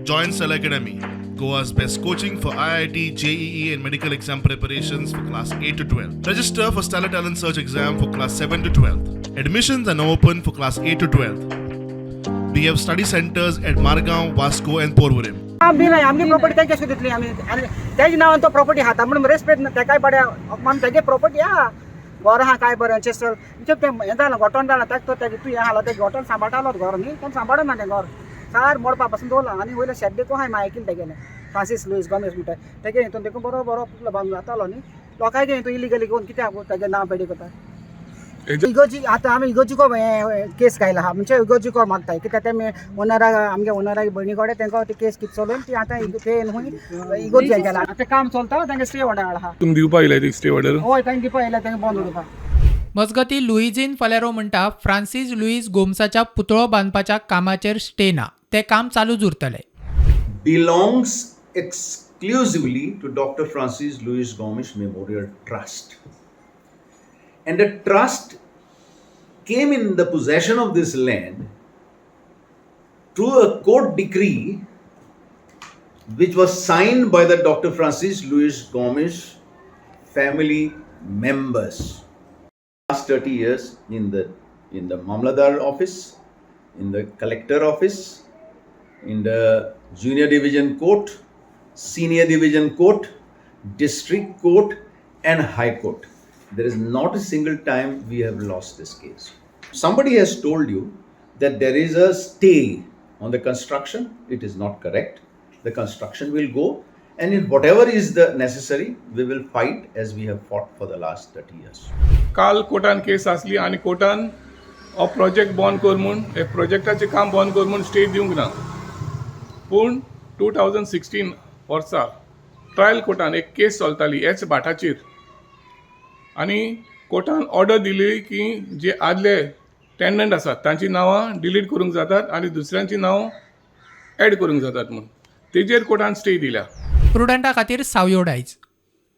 Join Cell Academy, Goa's best coaching for IIT, JEE, and medical exam preparations for class 8 to 12. Register for Stellar Talent Search exam for class 7 to 12. Admissions are now open for class 8 to 12. We have study centers at Margao, Vasco, and Porvorim. आम्ही नाही आमची property त्यांच्या घेतली आम्ही आणि त्याची नावान तो प्रॉपर्टी हाता म्हणून रेस्पेक्ट ते काय बड्या मन त्यागे प्रॉपर्टी हा घर हा काय बरं चेस्टर म्हणजे ते हे झालं घोटण झालं त्याक तो त्याची तू हे आला ते घोटण सांभाळालो घर न्ही पण सांभाळून ना ते घर सार मोडपा पासून दवरला आणि वयले शेत देखो हाय मायकीन तेगेले फ्रांसीस लुईस गोमेज म्हणटा तेगे हितून देखून बरो बरो बांदून जातालो न्ही लोकांक हितून इलिगली घेवन कित्याक तेगे नांव पेडी करता इगोजी आतां आमी इगोजीको केस घायला हा म्हणजे इगोजीको मागताय कित्याक ते ओनराक आमगे ओनराक भयणी कडेन तांकां ती केस कितें चलोवन ती आतां ते न्हू इगोजी केला आतां ते काम चलता तांकां स्टे ऑर्डर आहा तुमी दिवपा येयला ती स्टे ऑर्डर हय तांकां दिवपा येयला तांकां बंद उडोवपा मजगतीं लुइजीन फालेरो म्हणटा फ्रांसीस लुईस गोम्साच्या पुतळो बांदपाच्या कामाचेर स्टे ना ते काम चालूच उरतलें. belongs exclusively to Dr. Francis Louis Gomes Memorial Trust. And the trust came in the possession of this land through a court decree which was signed by the Dr. Francis Louis Gomes family members. Last 30 years in the Mamladar office, in the collector office, in the junior division court, senior division court, district court, and high court. There is not a single time we have lost this case. Somebody has told you that there is a stay on the construction. It is not correct. The construction will go, and if whatever is the necessary, we will fight as we have fought for the last 30 years. काल कोर्टान case आसली आनी कोर्टान हो project बंद कर म्हूण हे प्रोजेक्टाचें काम बंद कर म्हूण स्टे दिवंक ना पूण 2016 वर्सा ट्रायल कोर्टान एक केस चलताली हेच भाटाचेर आनी कोर्टान ऑर्डर दिली की जे आदले टेनंट आसात तांची नांवां डिलीट करूंक जातात आनी दुसऱ्यांची नांव ऍड करूंक जातात म्हूण तेजेर कोर्टान स्टे दिल्या. प्रुडंटा खातीर सावयो डायज.